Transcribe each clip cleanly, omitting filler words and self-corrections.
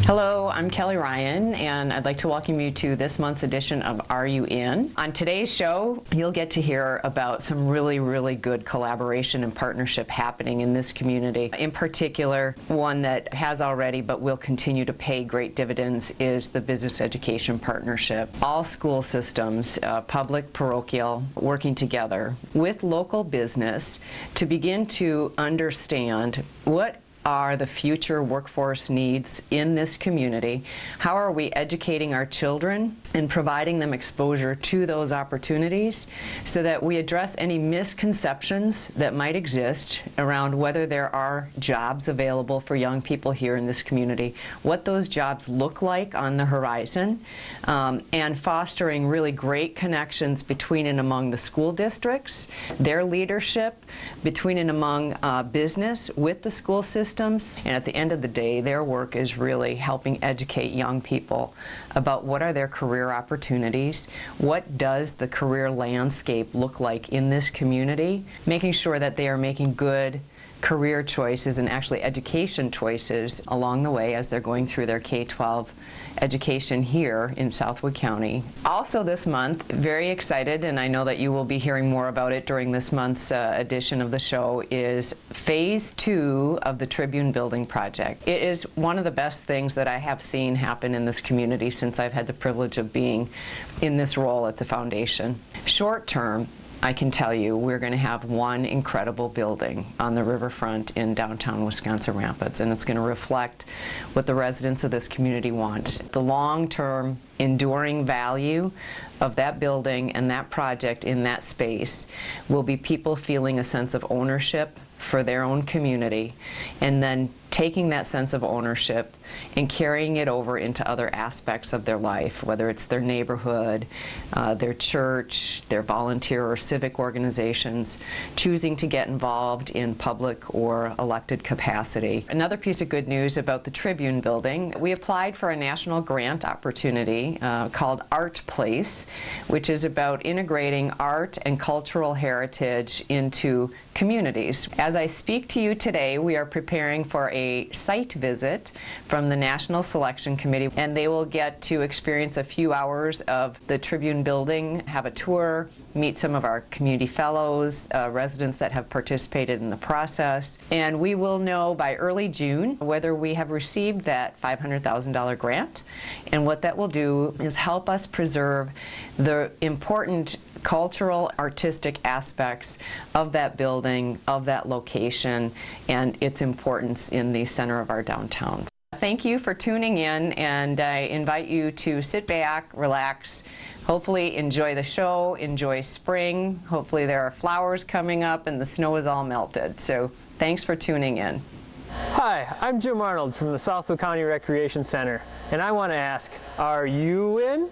Hello, I'm Kelly Ryan, and I'd like to welcome you to this month's edition of Are You In? On today's show, you'll get to hear about some really good collaboration and partnership happening in this community. In particular, one that has already but will continue to pay great dividends is the Business Education Partnership. All school systems, public, parochial, working together with local business to begin to understand what are the future workforce needs in this community? How are we educating our children and providing them exposure to those opportunities so that we address any misconceptions that might exist around whether there are jobs available for young people here in this community, what those jobs look like on the horizon, and fostering really great connections between and among the school districts, their leadership, between and among business with the school system. And at the end of the day, their work is really helping educate young people about what are their career opportunities, what does the career landscape look like in this community, making sure that they are making good career choices and actually education choices along the way as they're going through their K-12 education here in Southwood County. Also this month, very excited, and I know that you will be hearing more about it during this month's edition of the show, is Phase 2 of the Tribune Building Project. It is one of the best things that I have seen happen in this community since I've had the privilege of being in this role at the foundation. Short term, I can tell you we're going to have one incredible building on the riverfront in downtown Wisconsin Rapids, and it's going to reflect what the residents of this community want. The long-term enduring value of that building and that project in that space will be people feeling a sense of ownership for their own community, and then taking that sense of ownership and carrying it over into other aspects of their life, whether it's their neighborhood, their church, their volunteer or civic organizations, choosing to get involved in public or elected capacity. Another piece of good news about the Tribune building, we applied for a national grant opportunity called Art Place, which is about integrating art and cultural heritage into communities. As I speak to you today, we are preparing for a site visit from the National Selection Committee, and they will get to experience a few hours of the Tribune building, have a tour, meet some of our community fellows, residents that have participated in the process, and we will know by early June whether we have received that $500,000 grant. And what that will do is help us preserve the important cultural, artistic aspects of that building, of that location, and its importance in the center of our downtown. Thank you for tuning in, and I invite you to sit back, relax, hopefully enjoy the show, enjoy spring. Hopefully there are flowers coming up and the snow is all melted. So thanks for tuning in. Hi, I'm Jim Arnold from the Southwood County Recreation Center, and I want to ask, are you in?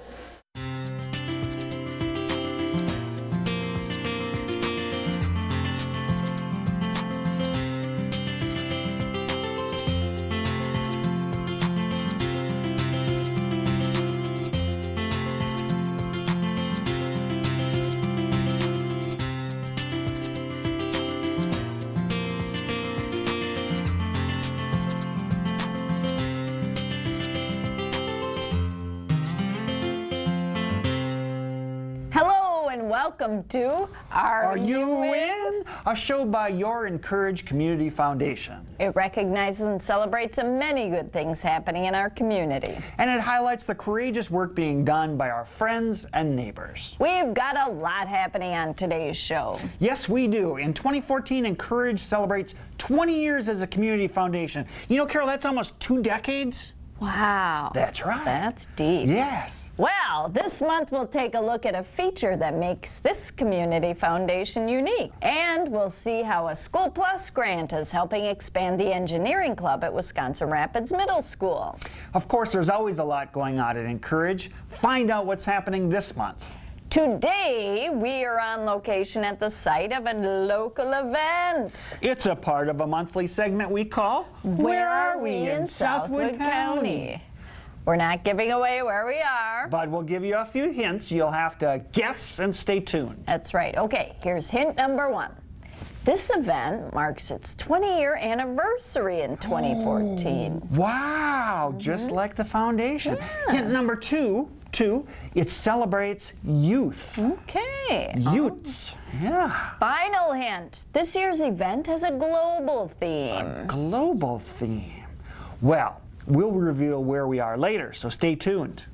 Welcome to Are You In? A show by your Incourage Community Foundation. It recognizes and celebrates the many good things happening in our community. And it highlights the courageous work being done by our friends and neighbors. We've got a lot happening on today's show. Yes, we do. In 2014, Incourage celebrates 20 years as a community foundation. You know, Carol, that's almost 2 decades. Wow. That's right. That's deep. Yes. Well, this month we'll take a look at a feature that makes this community foundation unique. And we'll see how a School Plus grant is helping expand the engineering club at Wisconsin Rapids Middle School. Of course, there's always a lot going on at Incourage. Find out what's happening this month. Today, we are on location at the site of a local event. It's a part of a monthly segment we call Where Are We in Southwood County? We're not giving away where we are, but we'll give you a few hints. You'll have to guess and stay tuned. That's right. Okay, here's hint number 1. This event marks its 20-year anniversary in 2014. Wow, just like the foundation. Yeah. Hint number two, it celebrates youth. Okay. Youths, yeah. Final hint. This year's event has a global theme. Global theme. Well, we'll reveal where we are later, so stay tuned.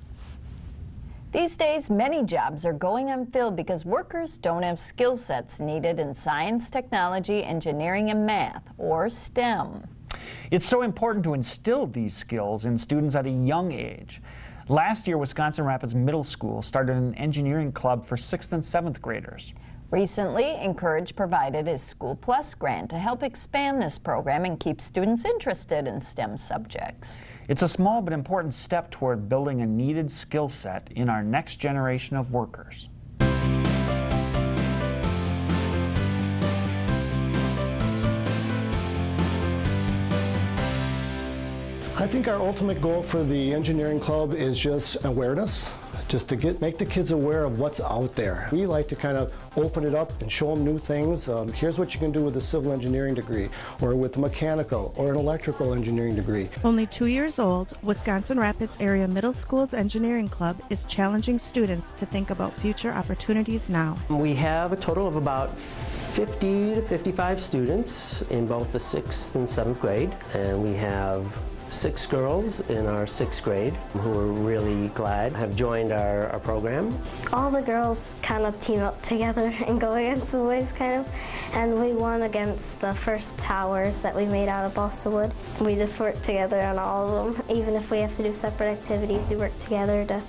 These days, many jobs are going unfilled because workers don't have skill sets needed in science, technology, engineering, and math, or STEM. It's so important to instill these skills in students at a young age. Last year, Wisconsin Rapids Middle School started an engineering club for 6th and 7th graders. Recently, Incourage provided its School Plus grant to help expand this program and keep students interested in STEM subjects. It's a small but important step toward building a needed skill set in our next generation of workers. I think our ultimate goal for the engineering club is just awareness, just to make the kids aware of what's out there. We like to kind of open it up and show them new things. Here's what you can do with a civil engineering degree, or with a mechanical or an electrical engineering degree. Only 2 years old, Wisconsin Rapids Area Middle School's Engineering Club is challenging students to think about future opportunities now. We have a total of about 50 to 55 students in both the 6th and 7th grade, and we have 6 girls in our 6th grade who are really glad have joined our program. All the girls kind of team up together and go against the boys kind of, and we won against the first towers that we made out of balsa wood. We just work together on all of them. Even if we have to do separate activities, we work together to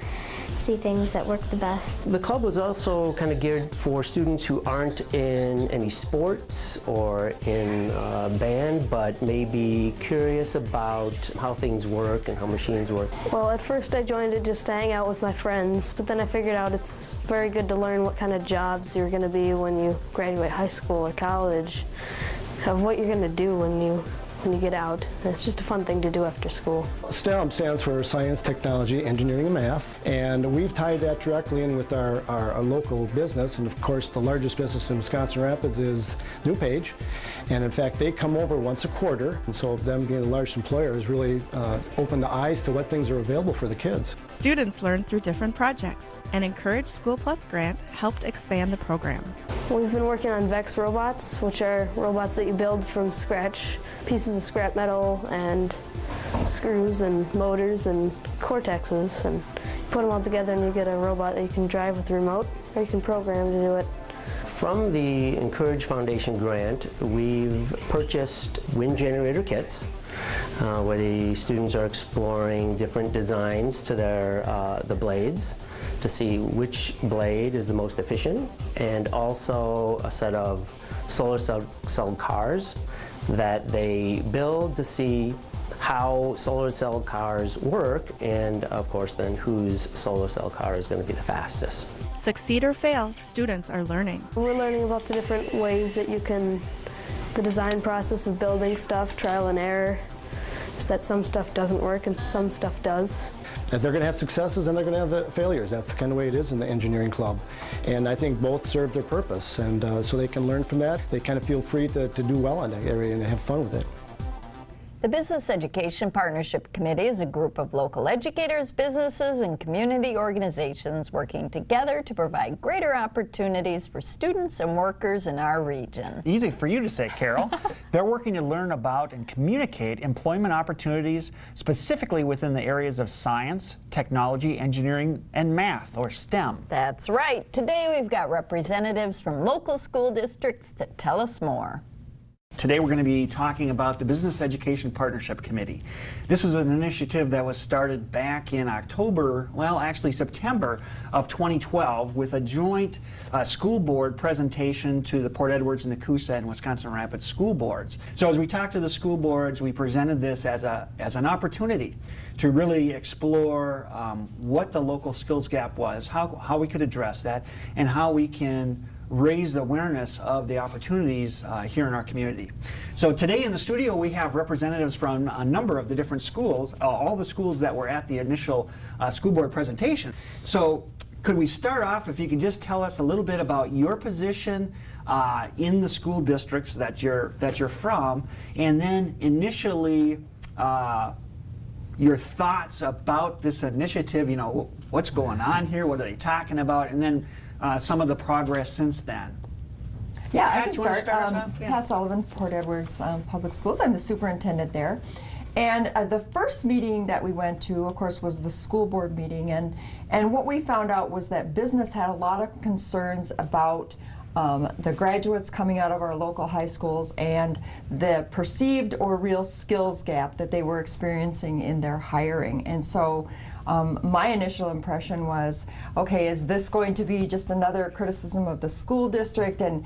see things that work the best. The club was also kind of geared for students who aren't in any sports or in band, but may be curious about how things work and how machines work. Well, at first I joined it just to hang out with my friends, but then I figured out it's very good to learn what kind of jobs you're going to be when you graduate high school or college, of what you're going to do when you get out. And it's just a fun thing to do after school. STEM stands for Science, Technology, Engineering, and Math, and we've tied that directly in with our local business, and of course the largest business in Wisconsin Rapids is DuPage, and in fact they come over once a quarter, and so them being a large employer has really opened the eyes to what things are available for the kids. Students learn through different projects, and Incourage School Plus grant helped expand the program. We've been working on VEX robots, which are robots that you build from scratch, pieces of scrap metal and screws and motors and cortexes, and you put them all together and you get a robot that you can drive with a remote, or you can program to do it. From the Incourage Foundation grant, we've purchased wind generator kits where the students are exploring different designs to the blades to see which blade is the most efficient, and also a set of solar cell cars that they build to see how solar cell cars work, and of course then whose solar cell car is going to be the fastest. Succeed or fail, students are learning. We're learning about the different ways that you can, the design process of building stuff, trial and error, just that some stuff doesn't work and some stuff does. And they're going to have successes and they're going to have the failures. That's the kind of way it is in the engineering club. And I think both serve their purpose, and so they can learn from that. They kind of feel free to do well in that area and have fun with it. The Business Education Partnership Committee is a group of local educators, businesses, and community organizations working together to provide greater opportunities for students and workers in our region. Easy for you to say, Carol. They're working to learn about and communicate employment opportunities specifically within the areas of science, technology, engineering, and math, or STEM. That's right. Today we've got representatives from local school districts to tell us more. Today we're going to be talking about the Business Education Partnership Committee. This is an initiative that was started back in October, well actually September of 2012, with a joint school board presentation to the Port Edwards and Nakusa and Wisconsin Rapids school boards. So as we talked to the school boards, we presented this as an opportunity to really explore what the local skills gap was, how we could address that, and how we can raise the awareness of the opportunities here in our community. So today in the studio we have representatives from a number of the different schools, all the schools that were at the initial school board presentation. So could we start off if you could just tell us a little bit about your position in the school districts that you're from, and then initially your thoughts about this initiative, you know, what's going on here, what are they talking about, and then some of the progress since then. Yeah, Pat, I can you wanna start. us off? Yeah. Pat Sullivan, Port Edwards Public Schools. I'm the superintendent there. And the first meeting that we went to, of course, was the school board meeting. And what we found out was that business had a lot of concerns about the graduates coming out of our local high schools and the perceived or real skills gap that they were experiencing in their hiring. And so my initial impression was, okay, is this going to be just another criticism of the school district, and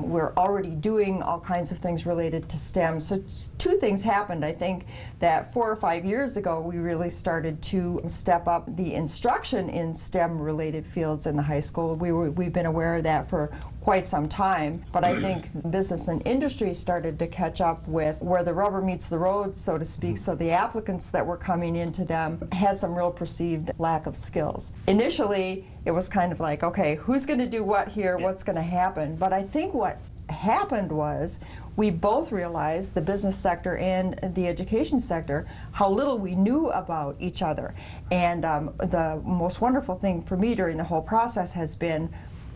we're already doing all kinds of things related to STEM. So two things happened. I think that 4 or 5 years ago we really started to step up the instruction in STEM related fields in the high school. We've been aware of that for quite some time, but I think business and industry started to catch up with where the rubber meets the road, so to speak, so the applicants that were coming into them had some real perceived lack of skills. Initially, it was kind of like, okay, who's going to do what here, what's going to happen? But I think what happened was we both realized, the business sector and the education sector, how little we knew about each other. And the most wonderful thing for me during the whole process has been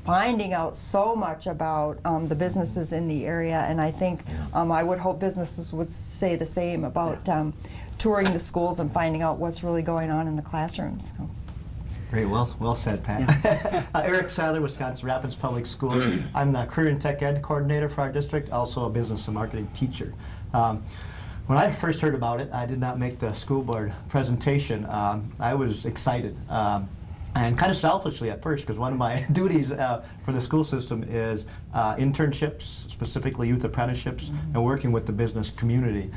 finding out so much about the businesses in the area, and I think I would hope businesses would say the same about touring the schools and finding out what's really going on in the classrooms. So. Great, well said, Pat. Yeah. Eric Seiler, Wisconsin Rapids Public Schools. I'm the Career and Tech Ed Coordinator for our district, also a business and marketing teacher. When I first heard about it, I did not make the school board presentation. I was excited. And kind of selfishly at first, because one of my duties for the school system is internships, specifically youth apprenticeships, and working with the business community.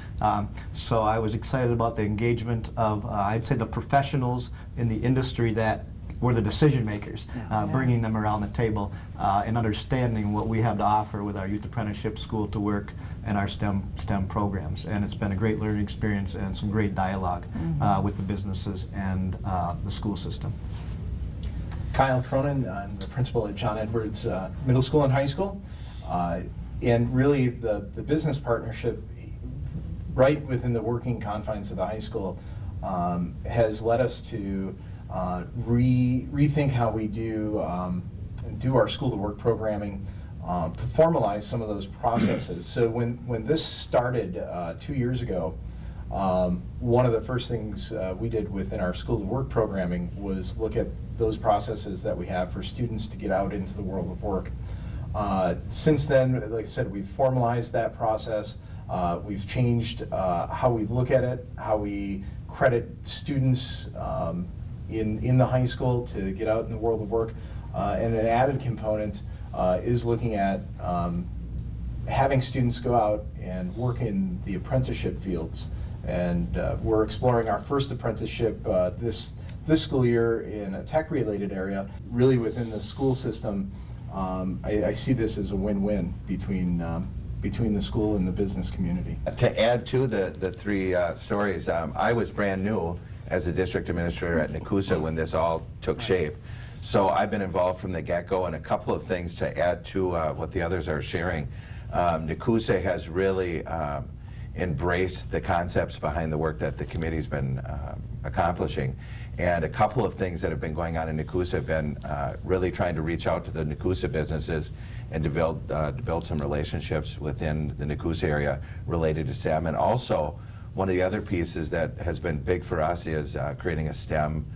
So I was excited about the engagement of, I'd say, the professionals in the industry that were the decision makers, bringing them around the table and understanding what we have to offer with our youth apprenticeship, school to work, and our STEM programs. And it's been a great learning experience and some great dialogue with the businesses and the school system. Kyle Cronin, I'm the principal at John Edwards Middle School and High School. And really the business partnership right within the working confines of the high school has led us to rethink how we do our school to work programming to formalize some of those processes. So when this started 2 years ago, one of the first things we did within our school to work programming was look at those processes that we have for students to get out into the world of work. Since then, like I said, we've formalized that process. We've changed how we look at it, how we credit students in the high school to get out in the world of work. And an added component is looking at having students go out and work in the apprenticeship fields. And we're exploring our first apprenticeship this school year in a tech-related area. Really within the school system, I see this as a win-win between the school and the business community. To add to the three stories, I was brand new as a district administrator at Nakusa when this all took shape. So I've been involved from the get-go, and a couple of things to add to what the others are sharing. Nakusa has really embraced the concepts behind the work that the committee's been accomplishing. And a couple of things that have been going on in Nakusa have been really trying to reach out to the Nakusa businesses and to build some relationships within the Nakusa area related to STEM. And also, one of the other pieces that has been big for us is creating a STEM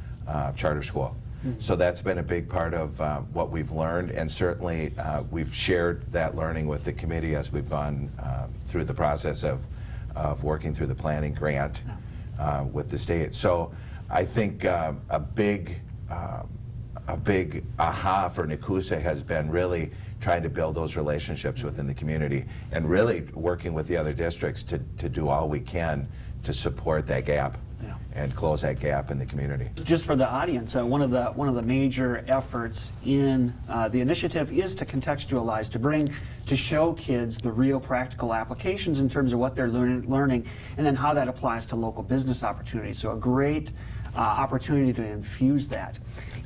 charter school. So that's been a big part of what we've learned, and certainly we've shared that learning with the committee as we've gone through the process of working through the planning grant with the state. So I think a big aha for Nakusa has been really trying to build those relationships within the community and really working with the other districts to do all we can to support that gap and close that gap in the community. Just for the audience, one of the major efforts in the initiative is to contextualize, to show kids the real practical applications in terms of what they're learning, and then how that applies to local business opportunities. So a great opportunity to infuse that.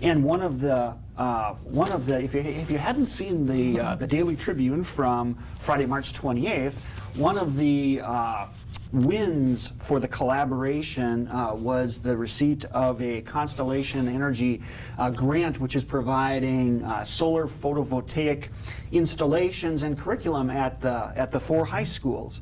And one of the if you hadn't seen the Daily Tribune from Friday, March 28th, one of the wins for the collaboration was the receipt of a Constellation Energy grant, which is providing solar photovoltaic installations and curriculum at the 4 high schools.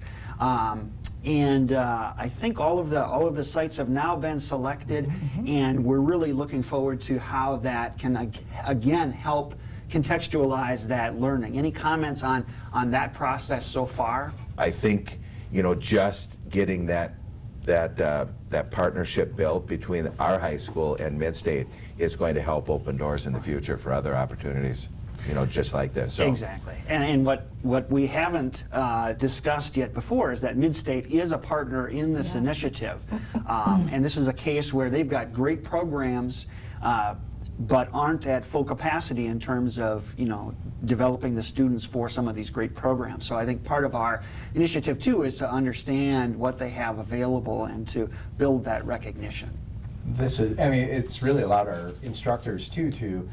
And I think all of the sites have now been selected, and we're really looking forward to how that can again help contextualize that learning. Any comments on that process so far? I think, you know, just getting that partnership built between our high school and Mid-State is going to help open doors in the future for other opportunities, you know, just like this. So. Exactly. And what we haven't discussed yet before is that Mid-State is a partner in this initiative. And this is a case where they've got great programs, but aren't at full capacity in terms of, you know, developing the students for some of these great programs. So I think part of our initiative too is to understand what they have available and to build that recognition. This is, I mean, it's really allowed our instructors too to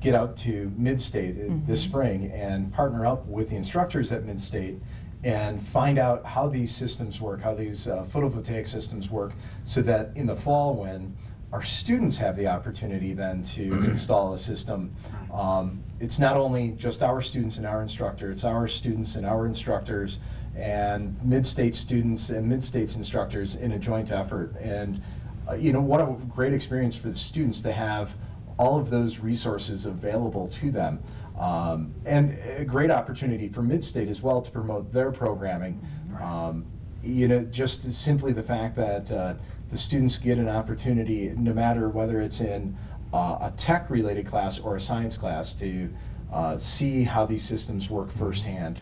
get out to Mid-State this spring and partner up with the instructors at Mid-State and find out how these systems work, how these photovoltaic systems work, so that in the fall, when our students have the opportunity then to install a system, it's not only just our students and our instructor, it's our students and our instructors and Mid-State students and Mid-State's instructors in a joint effort. And you know, what a great experience for the students to have all of those resources available to them. And a great opportunity for Mid-State as well to promote their programming. You know, just simply the fact that the students get an opportunity, no matter whether it's in a tech-related class or a science class, to see how these systems work firsthand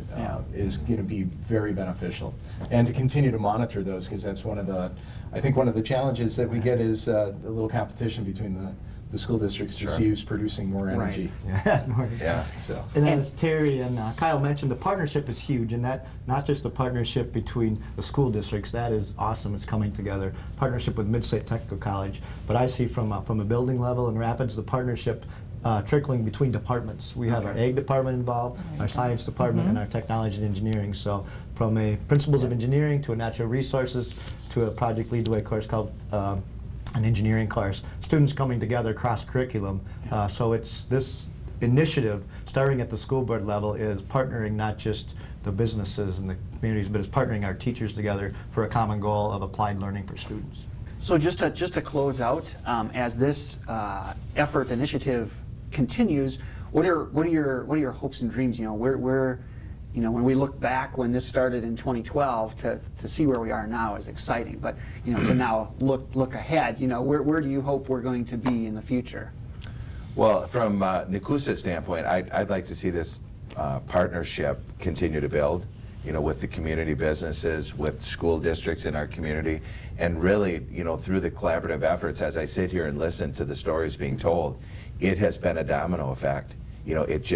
is going to be very beneficial. And to continue to monitor those, because that's one of the, I think one of the challenges that we get is a little competition between the school districts to see who's producing more energy. So. And as Terry and Kyle mentioned, the partnership is huge, and that not just the partnership between the school districts, that is awesome, it's coming together. Partnership with Mid-State Technical College, but I see from a building level in Rapids, the partnership trickling between departments. We have our ag department involved, our science department, and our technology and engineering. So from a principles of engineering to a natural resources to a project lead the way course called an engineering course, students coming together cross curriculum. So it's this initiative starting at the school board level is partnering not just the businesses and the communities, but it's partnering our teachers together for a common goal of applied learning for students. So just to close out, as this initiative continues, what are your hopes and dreams? You know, where you know, when we look back when this started in 2012 to see where we are now is exciting. But you know, to now look ahead, you know, where do you hope we're going to be in the future? Well, from Nakusa's standpoint, I'd like to see this partnership continue to build, you know, with the community businesses, with school districts in our community, and really, you know, through the collaborative efforts, as I sit here and listen to the stories being told, it has been a domino effect. You know, it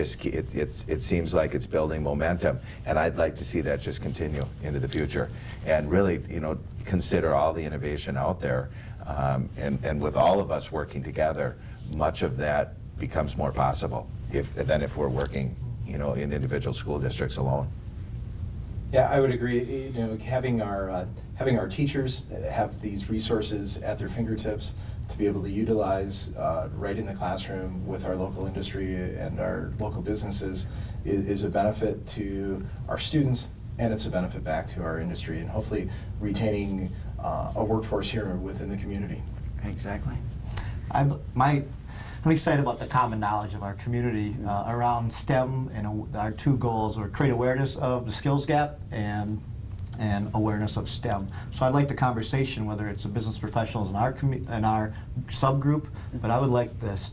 seems like it's building momentum, and I'd like to see that just continue into the future, and really, you know, consider all the innovation out there, and with all of us working together, much of that becomes more possible than if we're working, you know, in individual school districts alone. Yeah, I would agree. You know, having our teachers have these resources at their fingertips to be able to utilize right in the classroom with our local industry and our local businesses is a benefit to our students, and it's a benefit back to our industry, and hopefully retaining a workforce here within the community. Exactly. I'm excited about the common knowledge of our community around STEM, and our two goals are create awareness of the skills gap and awareness of STEM. So I'd like the conversation, whether it's the business professionals in our subgroup, but I would like this.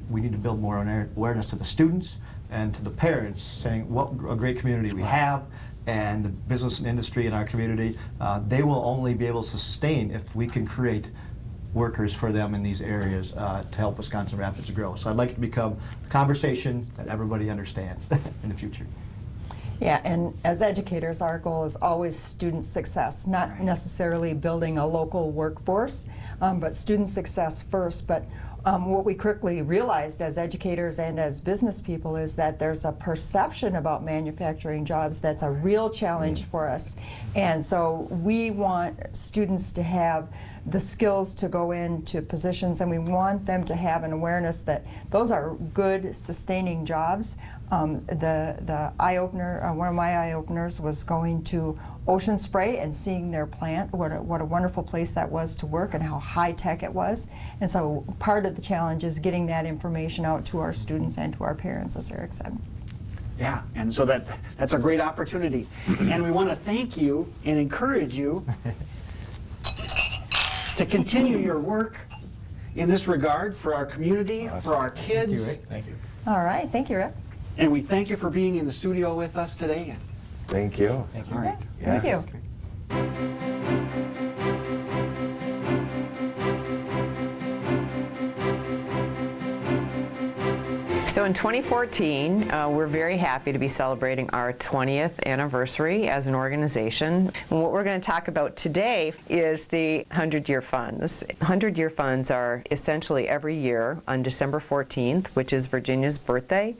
We need to build more awareness to the students and to the parents, saying what a great community we have, and the business and industry in our community. They will only be able to sustain if we can create workers for them in these areas to help Wisconsin Rapids grow. So I'd like it to become a conversation that everybody understands in the future. Yeah, and as educators, our goal is always student success, not necessarily building a local workforce, but student success first. But what we quickly realized as educators and as business people is that there's a perception about manufacturing jobs that's a real challenge for us. And so we want students to have the skills to go into positions, and we want them to have an awareness that those are good, sustaining jobs. The eye-opener, one of my eye-openers was going to Ocean Spray and seeing their plant, what a wonderful place that was to work and how high-tech it was. And so part of the challenge is getting that information out to our students and to our parents, as Eric said. Yeah, and so that's a great opportunity. And we want to thank you and encourage you to continue your work in this regard for our community, for our kids. Thank you, Rick. Thank you. All right, thank you, Rick. And we thank you for being in the studio with us today. Thank you. Thank you. All right. Thank you. So in 2014, we're very happy to be celebrating our 20th anniversary as an organization. And what we're going to talk about today is the 100-year funds. 100-year funds are essentially every year on December 14th, which is Virginia's birthday,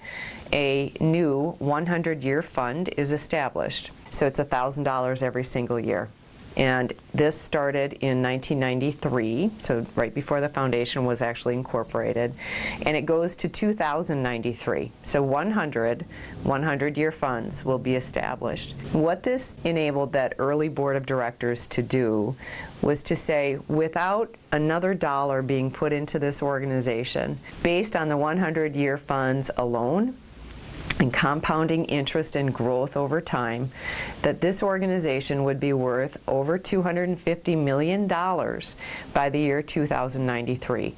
a new 100-year fund is established. So it's $1,000 every single year. And this started in 1993, so right before the foundation was actually incorporated, and it goes to 2093. So 100-year funds will be established. What this enabled that early board of directors to do was to say, without another dollar being put into this organization, based on the 100-year funds alone, and compounding interest and growth over time, that this organization would be worth over $250 million by the year 2093,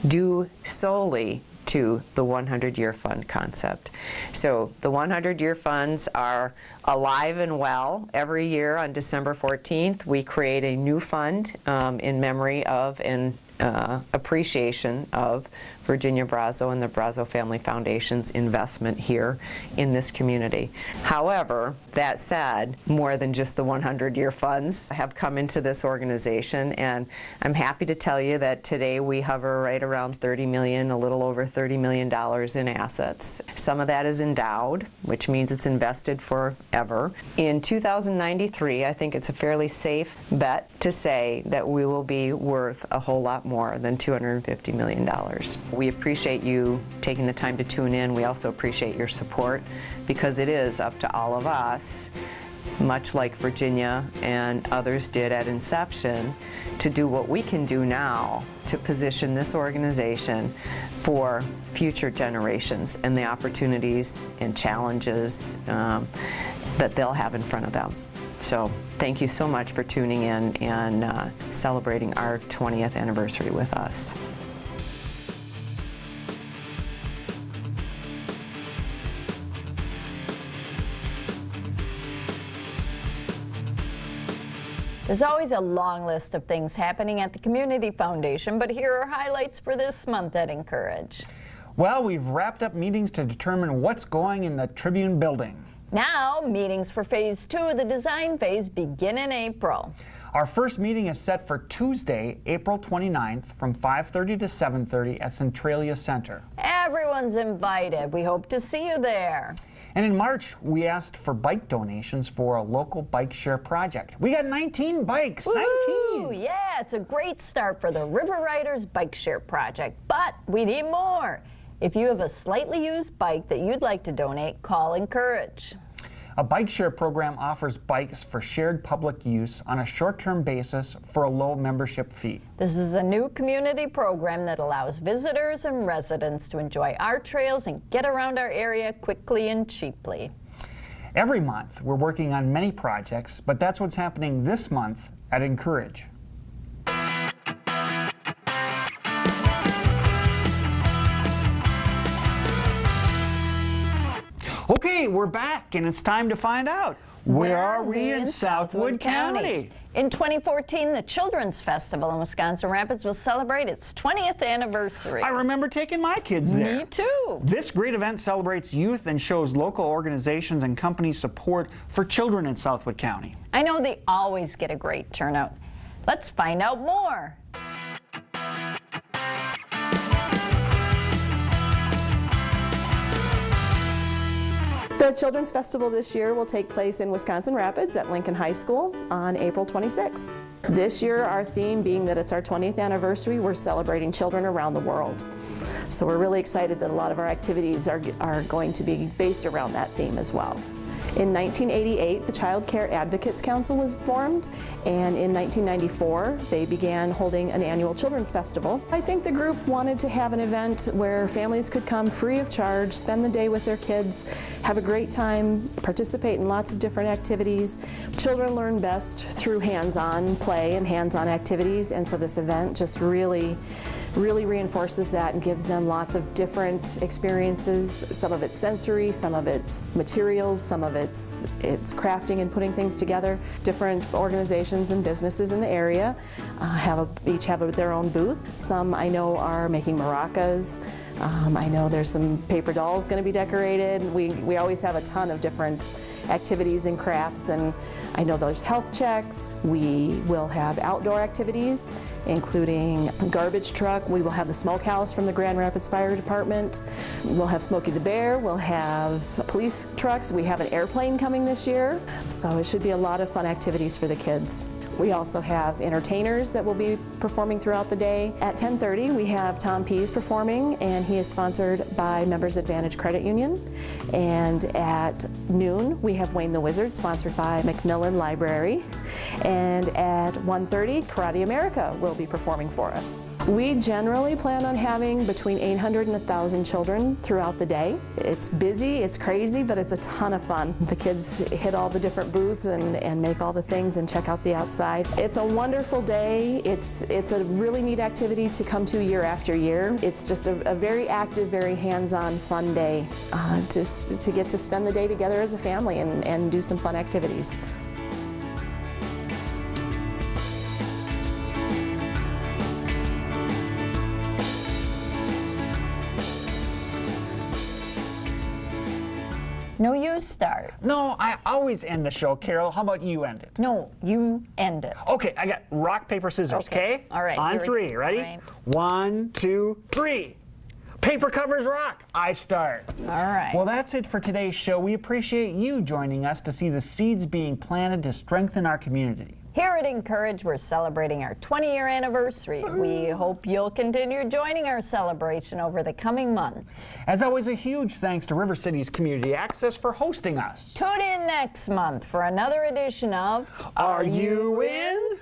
due solely to the 100-year fund concept. So the 100-year funds are alive and well. Every year on December 14th, we create a new fund in memory of and appreciation of Virginia Brazo and the Brazo Family Foundation's investment here in this community. However, that said, more than just the 100-year funds have come into this organization, and I'm happy to tell you that today we hover right around $30 million, a little over $30 million in assets. Some of that is endowed, which means it's invested forever. In 2093, I think it's a fairly safe bet to say that we will be worth a whole lot more than $250 million. We appreciate you taking the time to tune in. We also appreciate your support, because it is up to all of us, much like Virginia and others did at inception, to do what we can do now to position this organization for future generations and the opportunities and challenges that they'll have in front of them. So thank you so much for tuning in and celebrating our 20th anniversary with us. There's always a long list of things happening at the Community Foundation, but here are highlights for this month at Incourage. Well, we've wrapped up meetings to determine what's going in the Tribune building. Now, meetings for Phase 2 of the design phase begin in April. Our first meeting is set for Tuesday, April 29th from 5:30 to 7:30 at Centralia Center. Everyone's invited. We hope to see you there. And in March, we asked for bike donations for a local bike share project. We got 19 bikes, Woo-hoo! 19! Yeah, it's a great start for the River Riders Bike Share Project, but we need more. If you have a slightly used bike that you'd like to donate, call Incourage. A bike share program offers bikes for shared public use on a short-term basis for a low membership fee. This is a new community program that allows visitors and residents to enjoy our trails and get around our area quickly and cheaply. Every month, we're working on many projects, but that's what's happening this month at Incourage. Okay, we're back, and it's time to find out Where are we in Southwood County? In 2014, the Children's Festival in Wisconsin Rapids will celebrate its 20th anniversary. I remember taking my kids there. Me too. This great event celebrates youth and shows local organizations and companies' support for children in Southwood County. I know they always get a great turnout. Let's find out more. The Children's Festival this year will take place in Wisconsin Rapids at Lincoln High School on April 26th. This year, our theme being that it's our 20th anniversary, we're celebrating children around the world. So we're really excited that a lot of our activities are going to be based around that theme as well. In 1988, the Child Care Advocates Council was formed, and in 1994, they began holding an annual Children's Festival. I think the group wanted to have an event where families could come free of charge, spend the day with their kids, have a great time, participate in lots of different activities. Children learn best through hands-on play and hands-on activities, and so this event just really reinforces that and gives them lots of different experiences. Some of it's sensory, some of it's materials, some of it's crafting and putting things together. Different organizations and businesses in the area each have their own booth. Some I know are making maracas. I know there's some paper dolls going to be decorated. We always have a ton of different activities and crafts, and I know there's health checks. We will have outdoor activities, including garbage truck. We will have the smokehouse from the Grand Rapids Fire Department. We'll have Smokey the Bear. We'll have police trucks. We have an airplane coming this year. So it should be a lot of fun activities for the kids. We also have entertainers that will be performing throughout the day. At 10:30, we have Tom Pease performing, and he is sponsored by Members Advantage Credit Union. And at noon, we have Wayne the Wizard, sponsored by Macmillan Library. And at 1:30, Karate America will be performing for us. We generally plan on having between 800 and 1,000 children throughout the day. It's busy, it's crazy, but it's a ton of fun. The kids hit all the different booths and make all the things and check out the outside. It's a wonderful day. It's a really neat activity to come to year after year. It's just a very active, very hands-on, fun day just to get to spend the day together as a family and do some fun activities. No, you start. No, I always end the show. Carol, how about you end it? No, you end it. Okay, I got rock, paper, scissors, okay? All right. On three, ready? Right. 1, 2, 3. Paper covers rock. I start. All right. Well, that's it for today's show. We appreciate you joining us to see the seeds being planted to strengthen our community. Here at Incourage, we're celebrating our 20-year anniversary. We hope you'll continue joining our celebration over the coming months. As always, a huge thanks to River City's Community Access for hosting us. Tune in next month for another edition of Are You In?